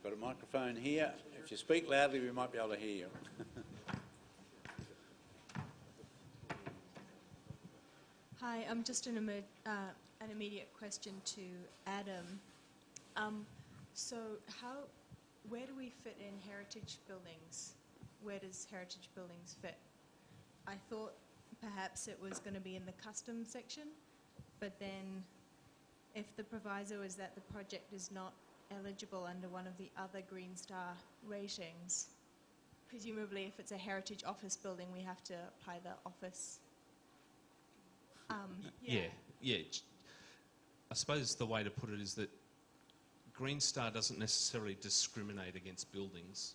Got a microphone here. If you speak loudly, we might be able to hear you. Hi, just an immediate question to Adam. So where do we fit in heritage buildings? Where does heritage buildings fit? I thought perhaps it was going to be in the custom section, but then if the proviso is that the project is not eligible under one of the other Green Star ratings, presumably if it's a heritage office building, we have to apply the office. Yeah. I suppose the way to put it is that Green Star doesn't necessarily discriminate against buildings.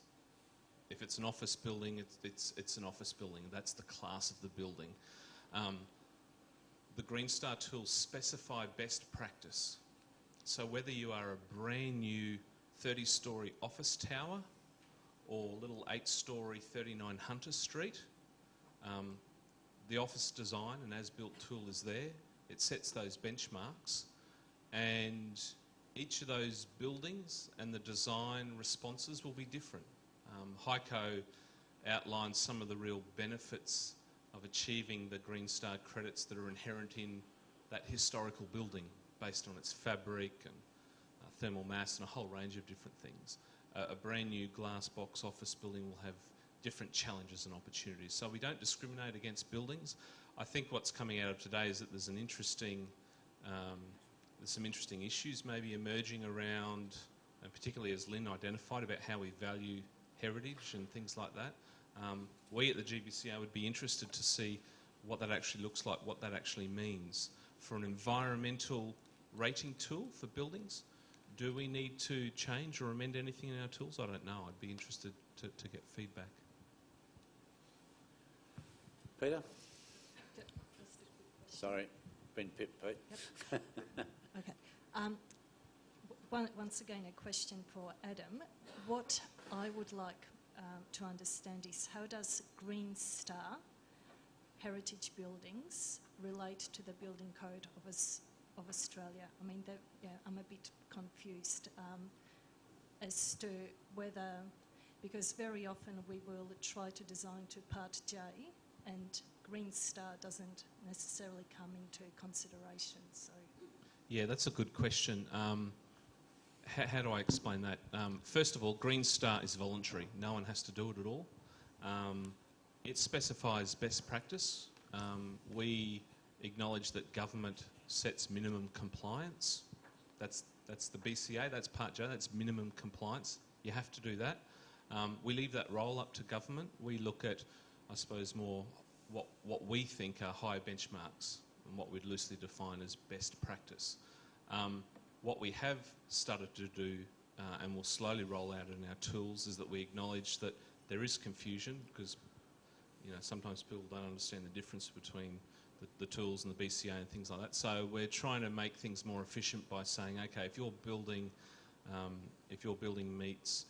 If it's an office building, it's an office building. That's the class of the building. The Green Star tools specify best practice. So whether you are a brand new 30-storey office tower or little 8-storey 39 Hunter Street, the office design and as-built tool is there. It sets those benchmarks, and each of those buildings and the design responses will be different. HICO outlines some of the real benefits of achieving the Green Star credits that are inherent in that historical building based on its fabric and thermal mass and a whole range of different things. A brand new glass box office building will have different challenges and opportunities. So we don't discriminate against buildings. I think what's coming out of today is that there's some interesting issues maybe emerging around, and particularly as Lynn identified, about how we value heritage and things like that. We at the GBCA would be interested to see what that actually looks like, what that actually means. For an environmental rating tool for buildings, do we need to change or amend anything in our tools? I don't know. I'd be interested to get feedback. Peter? Sorry, been pipped, Pete. Yep. Okay. Once again, a question for Adam. What I would like to understand is how does Green Star heritage buildings relate to the building code of Australia? I mean, I'm a bit confused as to whether, because very often we will try to design to Part J and Green Star doesn't necessarily come into consideration. So, yeah, that's a good question. How do I explain that? First of all, Green Star is voluntary. No one has to do it at all. It specifies best practice. We acknowledge that government sets minimum compliance. That's the BCA, that's Part J, that's minimum compliance. You have to do that. We leave that role up to government. We look at, I suppose, more what we think are high benchmarks and what we'd loosely define as best practice. What we have started to do and will slowly roll out in our tools is that we acknowledge that there is confusion because sometimes people don't understand the difference between the tools and the BCA and things like that. So we're trying to make things more efficient by saying, okay, if your building meets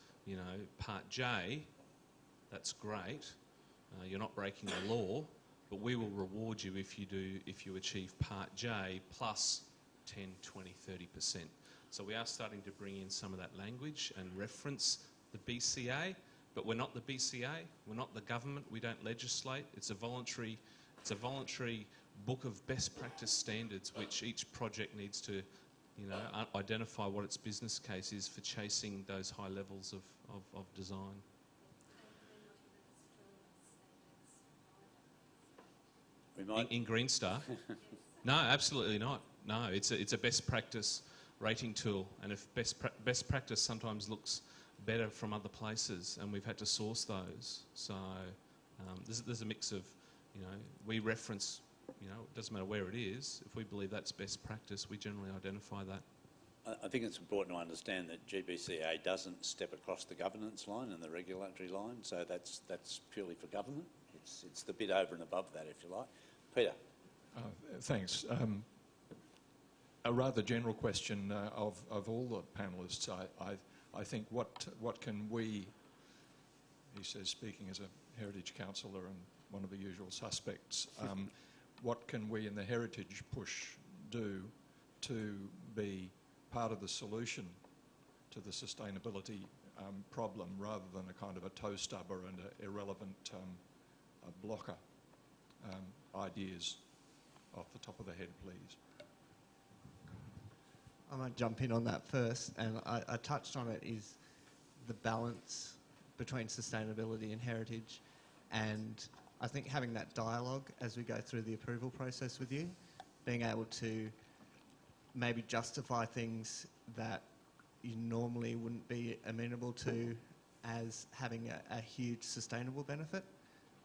Part J, that's great. You're not breaking the law, but we will reward you if you achieve Part J plus 10, 20, 30%. So we are starting to bring in some of that language and reference the BCA, but we're not the BCA, we're not the government, we don't legislate. It's a voluntary book of best practice standards which each project needs to identify what its business case is for chasing those high levels of design. We might. In Green Star? No, absolutely not. No, it's a best practice rating tool, and if best practice sometimes looks better from other places, and we've had to source those. So there's a mix of, we reference, it doesn't matter where it is. If we believe that's best practice, we generally identify that. I think it's important to understand that GBCA doesn't step across the governance line and the regulatory line, so that's purely for government. It's the bit over and above that, if you like. Peter. Thanks. A rather general question of all the panellists. I think what can we, he says, speaking as a heritage councillor and one of the usual suspects, what can we in the heritage push do to be part of the solution to the sustainability problem rather than a kind of a toe stubber and an irrelevant blocker. Ideas off the top of the head, please. I might jump in on that first, and I touched on it, is the balance between sustainability and heritage, and I think having that dialogue as we go through the approval process with you, being able to maybe justify things that you normally wouldn't be amenable to as having a huge sustainable benefit.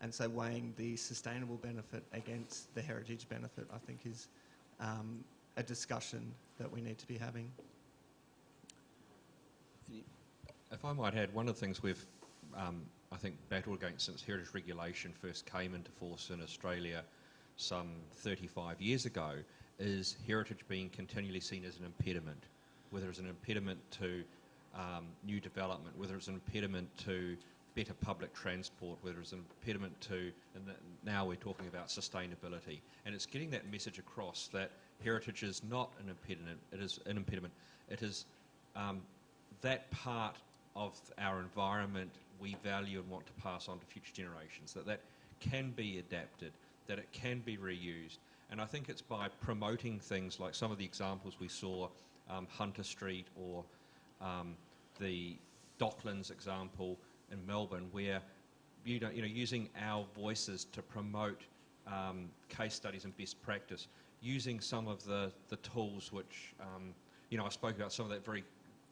And so weighing the sustainable benefit against the heritage benefit, I think, is a discussion that we need to be having. If I might add, one of the things we've, I think, battled against since heritage regulation first came into force in Australia some 35 years ago is heritage being continually seen as an impediment, whether it's an impediment to new development, whether it's an impediment to better public transport, whether it's an impediment to, and now we're talking about sustainability. And it's getting that message across that heritage is not an impediment, it is an impediment. It is that part of our environment we value and want to pass on to future generations, that can be adapted, that it can be reused. And I think it's by promoting things like some of the examples we saw, Hunter Street or the Docklands example in Melbourne, where using our voices to promote case studies and best practice, using some of the tools which I spoke about, some of that very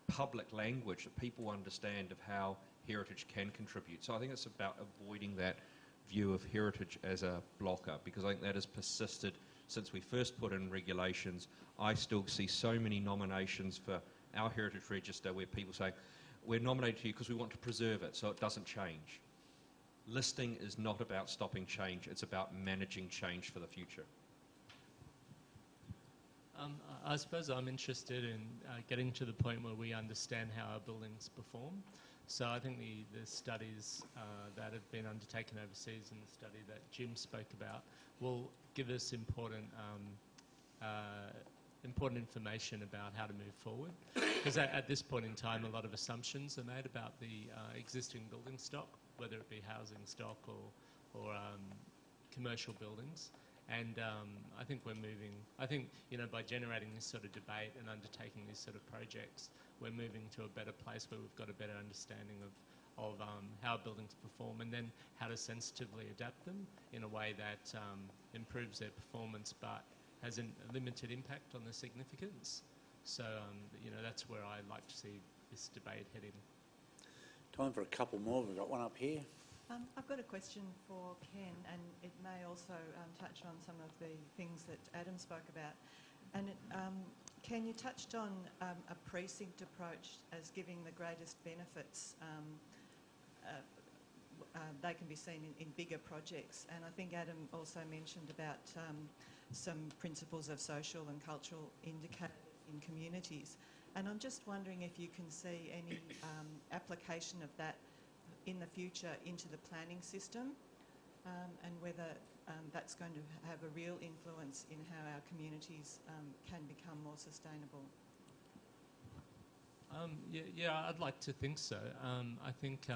public language that people understand of how heritage can contribute. So I think it's about avoiding that view of heritage as a blocker, because I think that has persisted since we first put in regulations. I still see so many nominations for our heritage register where people say, we're nominated to you because we want to preserve it so it doesn't change. Listing is not about stopping change, it's about managing change for the future. I suppose I'm interested in getting to the point where we understand how our buildings perform. So I think the studies that have been undertaken overseas and the study that Jim spoke about will give us important information about how to move forward. Because at this point in time, a lot of assumptions are made about the existing building stock, whether it be housing stock or commercial buildings. And I think we're moving, by generating this sort of debate and undertaking these sort of projects, we're moving to a better place where we've got a better understanding of how buildings perform and then how to sensitively adapt them in a way that improves their performance but has a limited impact on the significance. So, that's where I'd like to see this debate heading. Time for a couple more. We've got one up here. I've got a question for Ken, and it may also touch on some of the things that Adam spoke about. And Ken, you touched on a precinct approach as giving the greatest benefits. They can be seen in bigger projects. And I think Adam also mentioned about some principles of social and cultural indicators in communities. And I'm just wondering if you can see any application of that in the future into the planning system, and whether that's going to have a real influence in how our communities can become more sustainable. Yeah, I'd like to think so. I think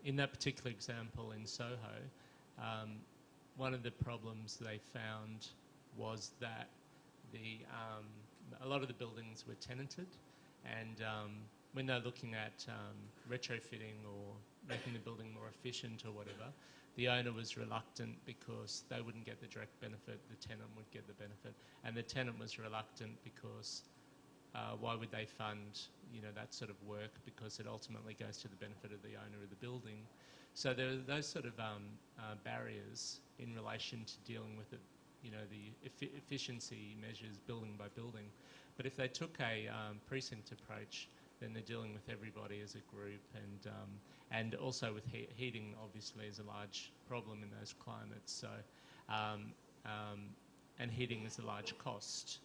in that particular example in Soho, one of the problems they found was that a lot of the buildings were tenanted, and when they're looking at retrofitting or making the building more efficient or whatever, the owner was reluctant because they wouldn't get the direct benefit, the tenant would get the benefit. And the tenant was reluctant because why would they fund that sort of work, because it ultimately goes to the benefit of the owner of the building. So there are those sort of barriers in relation to dealing with it, the efficiency measures building by building. But if they took a precinct approach, then they're dealing with everybody as a group, and also with heating obviously is a large problem in those climates. So, and heating is a large cost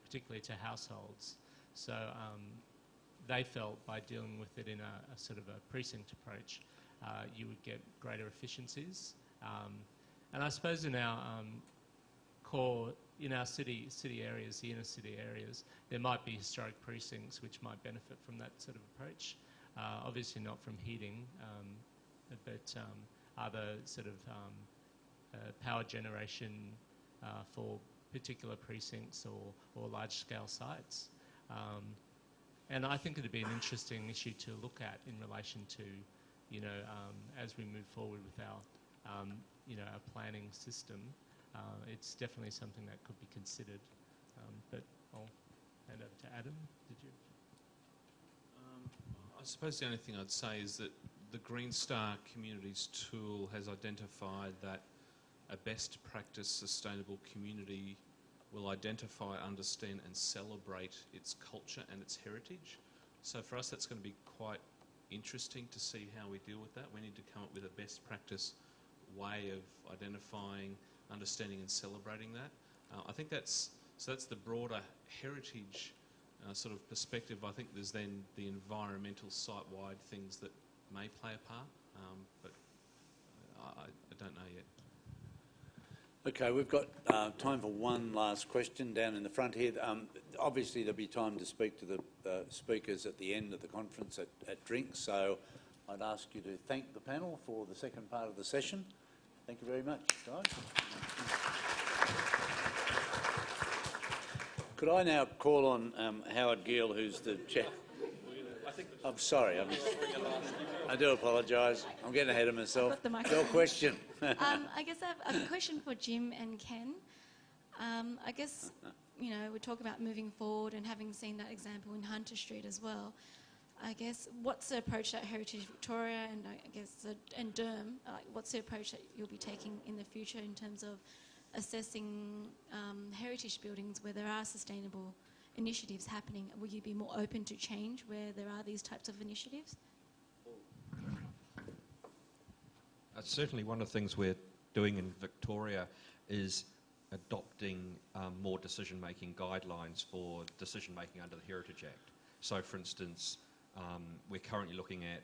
particularly to households. So they felt by dealing with it in a sort of a precinct approach, you would get greater efficiencies. And I suppose in our core, in our city areas, the inner city areas, there might be historic precincts which might benefit from that sort of approach. Obviously not from heating, but other sort of power generation for particular precincts or large-scale sites. And I think it would be an interesting issue to look at in relation to, as we move forward with our, our planning system. It's definitely something that could be considered. But I'll hand over to Adam. Did you? I suppose the only thing I'd say is that the Green Star Communities tool has identified that a best practice sustainable community will identify, understand and celebrate its culture and its heritage. So for us that's going to be quite interesting to see how we deal with that. We need to come up with a best practice way of identifying, understanding and celebrating that. I think that's the broader heritage sort of perspective. I think there's then the environmental site-wide things that may play a part, but I don't know yet. Okay, we've got time for one last question down in the front here. Obviously there'll be time to speak to the speakers at the end of the conference at drinks, so I'd ask you to thank the panel for the second part of the session. Thank you very much, guys. Could I now call on Howard Gill, who's the chair? I'm sorry, I do apologise. I'm getting ahead of myself. I've got the microphone. Your question. I guess I have a question for Jim and Ken. I guess, we talk about moving forward and having seen that example in Hunter Street as well. I guess, what's the approach that Heritage Victoria and and Durham, what's the approach that you'll be taking in the future in terms of assessing heritage buildings where there are sustainable initiatives happening? Will you be more open to change where there are these types of initiatives? Certainly one of the things we're doing in Victoria is adopting more decision-making guidelines for decision-making under the Heritage Act. So, for instance, we're currently looking at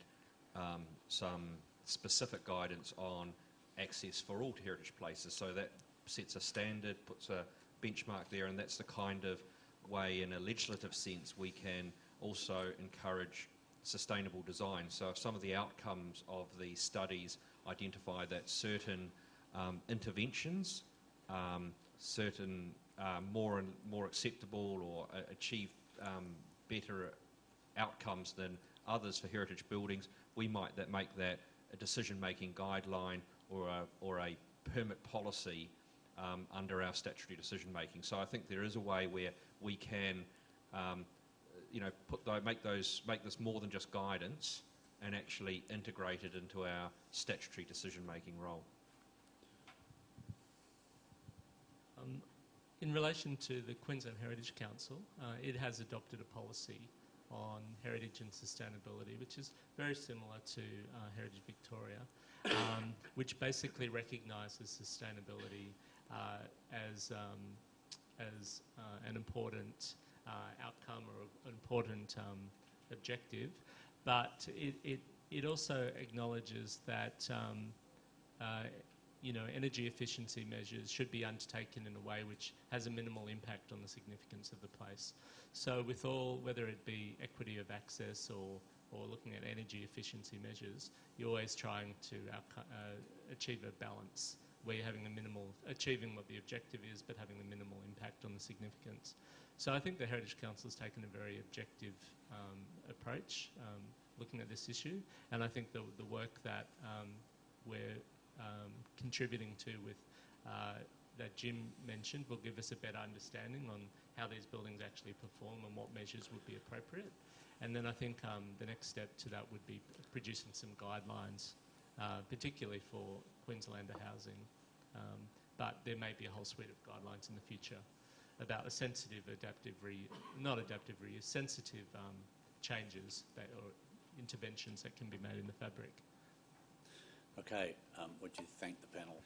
some specific guidance on access for all heritage places. So that sets a standard, puts a benchmark there, and that's the kind of way, in a legislative sense, we can also encourage sustainable design. So if some of the outcomes of the studies identify that certain interventions, certain more acceptable or achieve better outcomes than others for heritage buildings, we might make that a decision-making guideline or a permit policy under our statutory decision-making. So I think there is a way where we can, make this more than just guidance and actually integrate it into our statutory decision-making role. In relation to the Queensland Heritage Council, it has adopted a policy on heritage and sustainability, which is very similar to Heritage Victoria, which basically recognises sustainability as an important outcome or an important objective, but it also acknowledges that energy efficiency measures should be undertaken in a way which has a minimal impact on the significance of the place. So with whether it be equity of access or looking at energy efficiency measures, you're always trying to achieve a balance where you're having achieving what the objective is, but having a minimal impact on the significance. So I think the Heritage Council has taken a very objective approach looking at this issue, and I think the work that we're contributing to with that Jim mentioned will give us a better understanding on how these buildings actually perform and what measures would be appropriate. And then I think the next step to that would be producing some guidelines, particularly for Queenslander housing. But there may be a whole suite of guidelines in the future about the sensitive, sensitive changes or interventions that can be made in the fabric. Okay, would you thank the panel?